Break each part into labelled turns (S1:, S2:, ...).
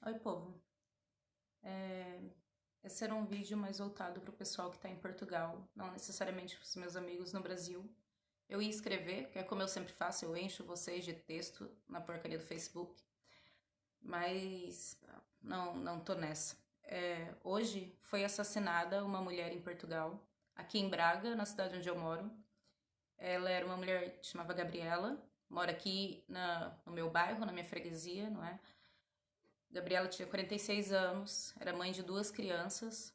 S1: Oi, povo. Esse era um vídeo mais voltado para o pessoal que está em Portugal, não necessariamente para os meus amigos no Brasil. Eu ia escrever, que é como eu sempre faço, eu encho vocês de texto na porcaria do Facebook, mas não tô nessa. Hoje foi assassinada uma mulher em Portugal, aqui em Braga, na cidade onde eu moro. Ela era uma mulher que chamava Gabriela, mora aqui no meu bairro, na minha freguesia, não é? Gabriela tinha 46 anos, era mãe de duas crianças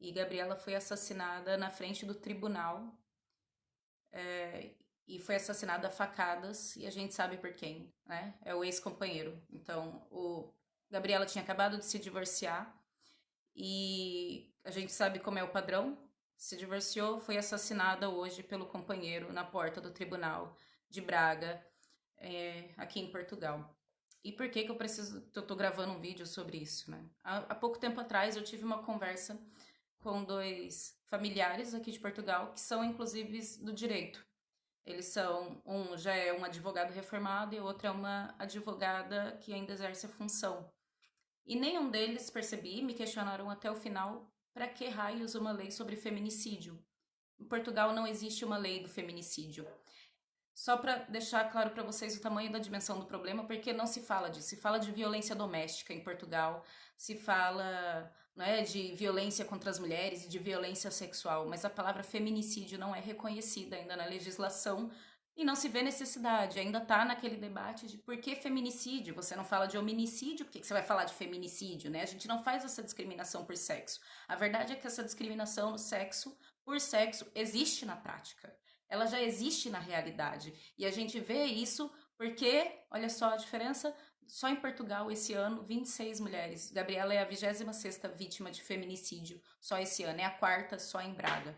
S1: e Gabriela foi assassinada na frente do tribunal e foi assassinada a facadas e a gente sabe por quem, né? É o ex-companheiro. Então, o Gabriela tinha acabado de se divorciar e a gente sabe como é o padrão. Se divorciou, foi assassinada hoje pelo companheiro na porta do tribunal de Braga, aqui em Portugal. E por que eu tô gravando um vídeo sobre isso, né? Há pouco tempo atrás eu tive uma conversa com dois familiares aqui de Portugal que são inclusive do direito. Eles são, um já é um advogado reformado e o outro é uma advogada que ainda exerce a função. E nenhum deles percebi, me questionaram até o final, para que raios uma lei sobre feminicídio? Em Portugal não existe uma lei do feminicídio. Só para deixar claro para vocês o tamanho da dimensão do problema, porque não se fala disso. Se fala de violência doméstica em Portugal, se fala, né, de violência contra as mulheres e de violência sexual, mas a palavra feminicídio não é reconhecida ainda na legislação e não se vê necessidade. Ainda está naquele debate de por que feminicídio? Você não fala de hominicídio, por que você vai falar de feminicídio, né? A gente não faz essa discriminação por sexo. A verdade é que essa discriminação no sexo, por sexo, existe na prática, ela já existe na realidade. E a gente vê isso porque, olha só a diferença, só em Portugal esse ano 26 mulheres. Gabriela é a 26ª vítima de feminicídio só esse ano, é a quarta só em Braga.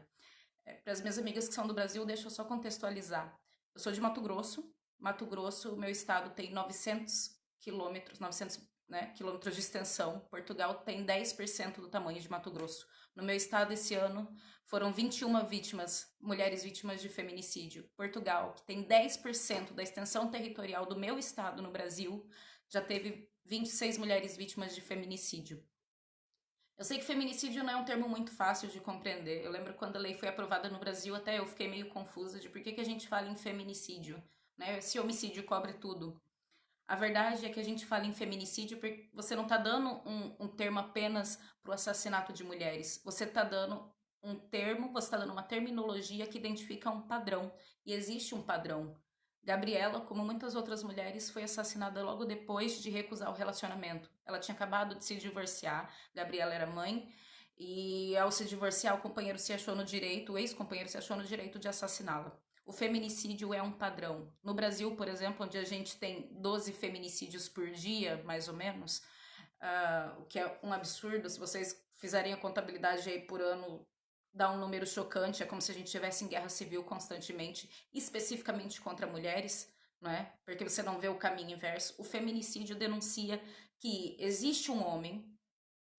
S1: Para as minhas amigas que são do Brasil, deixa eu só contextualizar. Eu sou de Mato Grosso. Mato Grosso, o meu estado tem 900 quilômetros, 900, né, quilômetros de extensão. Portugal tem 10% do tamanho de Mato Grosso. No meu estado, esse ano, foram 21 vítimas, mulheres vítimas de feminicídio. Portugal, que tem 10% da extensão territorial do meu estado no Brasil, já teve 26 mulheres vítimas de feminicídio. Eu sei que feminicídio não é um termo muito fácil de compreender. Eu lembro quando a lei foi aprovada no Brasil, até eu fiquei meio confusa de por que a gente fala em feminicídio, né? Se homicídio cobre tudo. A verdade é que a gente fala em feminicídio porque você não está dando um termo apenas para o assassinato de mulheres. Você está dando um termo, você está dando uma terminologia que identifica um padrão. E existe um padrão. Gabriela, como muitas outras mulheres, foi assassinada logo depois de recusar o relacionamento. Ela tinha acabado de se divorciar. Gabriela era mãe. E ao se divorciar, o companheiro se achou no direito, o ex-companheiro se achou no direito de assassiná-la. O feminicídio é um padrão. No Brasil, por exemplo, onde a gente tem 12 feminicídios por dia, mais ou menos, o que é um absurdo. Se vocês fizerem a contabilidade aí por ano, dá um número chocante. É como se a gente estivesse em guerra civil constantemente, especificamente contra mulheres, não é? Porque você não vê o caminho inverso. O feminicídio denuncia que existe um homem,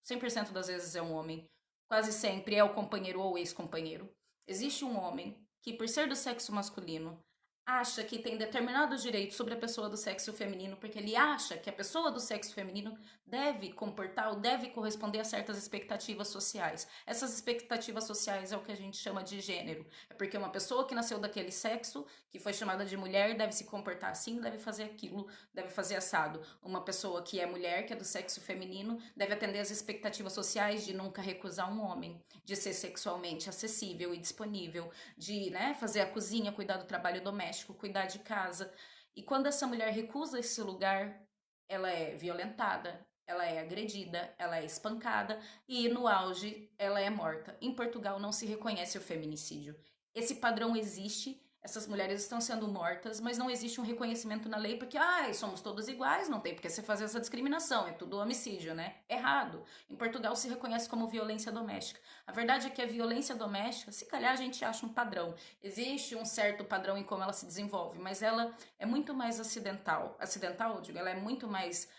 S1: 100% das vezes é um homem, quase sempre é o companheiro ou o ex-companheiro. Existe um homem que, por ser do sexo masculino, acha que tem determinados direitos sobre a pessoa do sexo feminino, porque ele acha que a pessoa do sexo feminino deve comportar ou deve corresponder a certas expectativas sociais. Essas expectativas sociais é o que a gente chama de gênero. É porque uma pessoa que nasceu daquele sexo, que foi chamada de mulher, deve se comportar assim, deve fazer aquilo, deve fazer assado. Uma pessoa que é mulher, que é do sexo feminino, deve atender às expectativas sociais de nunca recusar um homem, de ser sexualmente acessível e disponível, de, né, fazer a cozinha, cuidar do trabalho doméstico, cuidar de casa. E quando essa mulher recusa esse lugar, ela é violentada, ela é agredida, ela é espancada e no auge ela é morta. Em Portugal não se reconhece o feminicídio. Esse padrão existe, essas mulheres estão sendo mortas, mas não existe um reconhecimento na lei porque, somos todos iguais, não tem por que você fazer essa discriminação, é tudo homicídio, né? Errado. Em Portugal se reconhece como violência doméstica. A verdade é que a violência doméstica, se calhar a gente acha um padrão. Existe um certo padrão em como ela se desenvolve, mas ela é muito mais acidental. Acidental, eu digo, ela é muito mais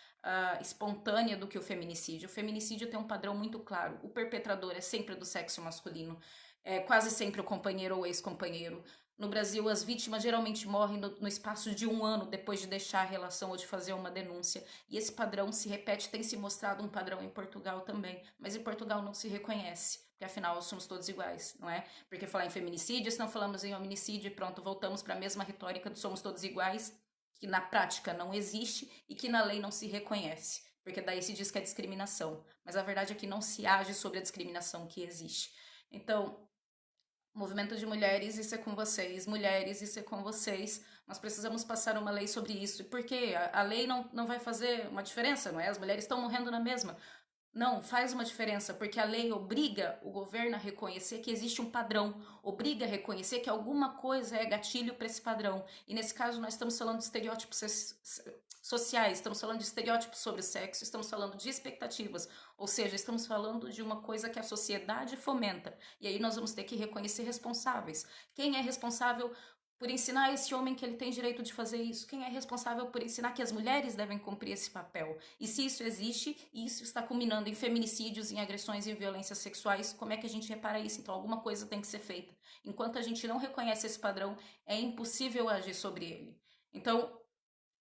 S1: espontânea do que o feminicídio. O feminicídio tem um padrão muito claro. O perpetrador é sempre do sexo masculino. É quase sempre o companheiro ou ex-companheiro. No Brasil, as vítimas geralmente morrem no espaço de 1 ano depois de deixar a relação ou de fazer uma denúncia. E esse padrão se repete, tem se mostrado um padrão em Portugal também. Mas em Portugal não se reconhece, porque afinal somos todos iguais, não é? Porque falar em feminicídio, se não falamos em hominicídio, e pronto, voltamos para a mesma retórica do somos todos iguais, que na prática não existe e que na lei não se reconhece. Porque daí se diz que é discriminação. Mas a verdade é que não se age sobre a discriminação que existe. Então, movimento de mulheres, isso é com vocês. Mulheres, isso é com vocês. Nós precisamos passar uma lei sobre isso. E por quê? A lei não vai fazer uma diferença, não é? As mulheres estão morrendo na mesma. Não, faz uma diferença, porque a lei obriga o governo a reconhecer que existe um padrão, obriga a reconhecer que alguma coisa é gatilho para esse padrão. E nesse caso nós estamos falando de estereótipos sociais, estamos falando de estereótipos sobre o sexo, estamos falando de expectativas, ou seja, estamos falando de uma coisa que a sociedade fomenta. E aí nós vamos ter que reconhecer responsáveis. Quem é responsável por ensinar esse homem que ele tem direito de fazer isso? Quem é responsável por ensinar que as mulheres devem cumprir esse papel? E se isso existe, e isso está culminando em feminicídios, em agressões e violências sexuais, como é que a gente repara isso? Então alguma coisa tem que ser feita. Enquanto a gente não reconhece esse padrão, é impossível agir sobre ele. Então,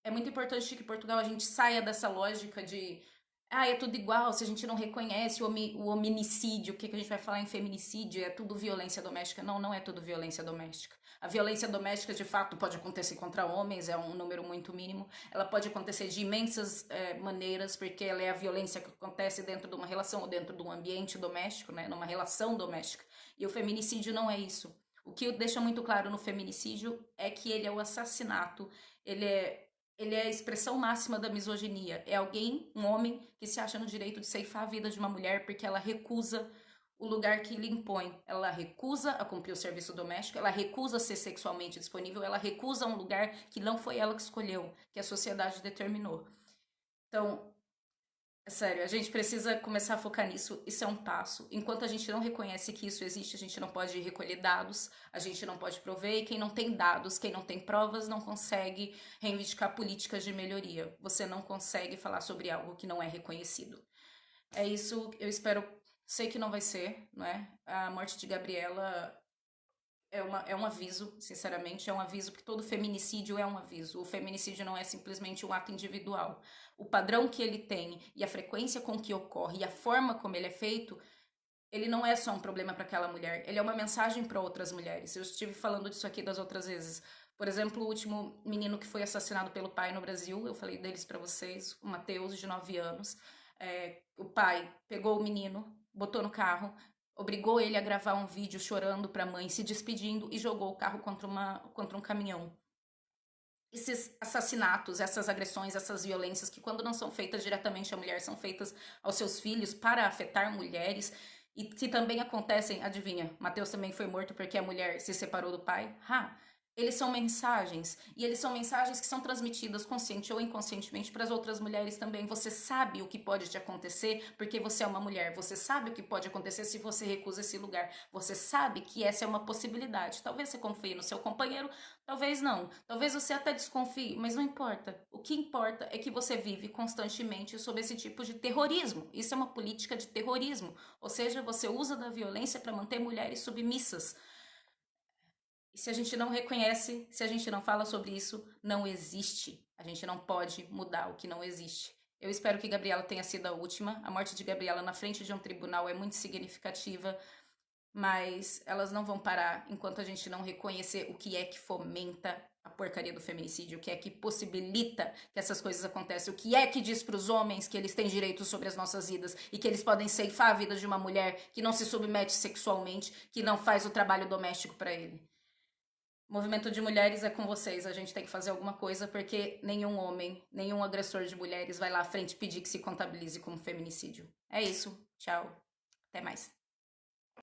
S1: é muito importante que em Portugal a gente saia dessa lógica de é tudo igual, se a gente não reconhece o hominicídio, o que a gente vai falar em feminicídio, é tudo violência doméstica. Não, não é tudo violência doméstica. A violência doméstica, de fato, pode acontecer contra homens, é um número muito mínimo. Ela pode acontecer de imensas maneiras, porque ela é a violência que acontece dentro de uma relação ou dentro de um ambiente doméstico, né, numa relação doméstica. E o feminicídio não é isso. O que deixa muito claro no feminicídio é que ele é o assassinato, ele é a expressão máxima da misoginia. É alguém, um homem, que se acha no direito de ceifar a vida de uma mulher porque ela recusa o lugar que lhe impõe. Ela recusa a cumprir o serviço doméstico, ela recusa ser sexualmente disponível, ela recusa um lugar que não foi ela que escolheu, que a sociedade determinou. Então, é sério, a gente precisa começar a focar nisso, isso é um passo. Enquanto a gente não reconhece que isso existe, a gente não pode recolher dados, a gente não pode prover, e quem não tem dados, quem não tem provas, não consegue reivindicar políticas de melhoria. Você não consegue falar sobre algo que não é reconhecido. É isso, eu espero, sei que não vai ser, não é? A morte de Gabriela é um aviso, sinceramente, é um aviso, porque todo feminicídio é um aviso. O feminicídio não é simplesmente um ato individual. O padrão que ele tem e a frequência com que ocorre e a forma como ele é feito, ele não é só um problema para aquela mulher, ele é uma mensagem para outras mulheres. Eu estive falando disso aqui das outras vezes. Por exemplo, o último menino que foi assassinado pelo pai no Brasil, eu falei deles para vocês, o Matheus, de 9 anos. O pai pegou o menino, botou no carro, obrigou ele a gravar um vídeo chorando para a mãe, se despedindo e jogou o carro contra um caminhão. Esses assassinatos, essas agressões, essas violências que quando não são feitas diretamente à mulher, são feitas aos seus filhos para afetar mulheres e que também acontecem, adivinha, Mateus também foi morto porque a mulher se separou do pai? Eles são mensagens, e eles são mensagens que são transmitidas consciente ou inconscientemente para as outras mulheres também. Você sabe o que pode te acontecer porque você é uma mulher. Você sabe o que pode acontecer se você recusa esse lugar. Você sabe que essa é uma possibilidade. Talvez você confie no seu companheiro, talvez não. Talvez você até desconfie, mas não importa. O que importa é que você vive constantemente sob esse tipo de terrorismo. Isso é uma política de terrorismo. Ou seja, você usa da violência para manter mulheres submissas. E se a gente não reconhece, se a gente não fala sobre isso, não existe. A gente não pode mudar o que não existe. Eu espero que Gabriela tenha sido a última. A morte de Gabriela na frente de um tribunal é muito significativa, mas elas não vão parar enquanto a gente não reconhecer o que é que fomenta a porcaria do feminicídio, o que é que possibilita que essas coisas aconteçam, o que é que diz para os homens que eles têm direitos sobre as nossas vidas e que eles podem ceifar a vida de uma mulher que não se submete sexualmente, que não faz o trabalho doméstico para ele. Movimento de mulheres é com vocês, a gente tem que fazer alguma coisa porque nenhum homem, nenhum agressor de mulheres vai lá à frente pedir que se contabilize como feminicídio. É isso, tchau, até mais.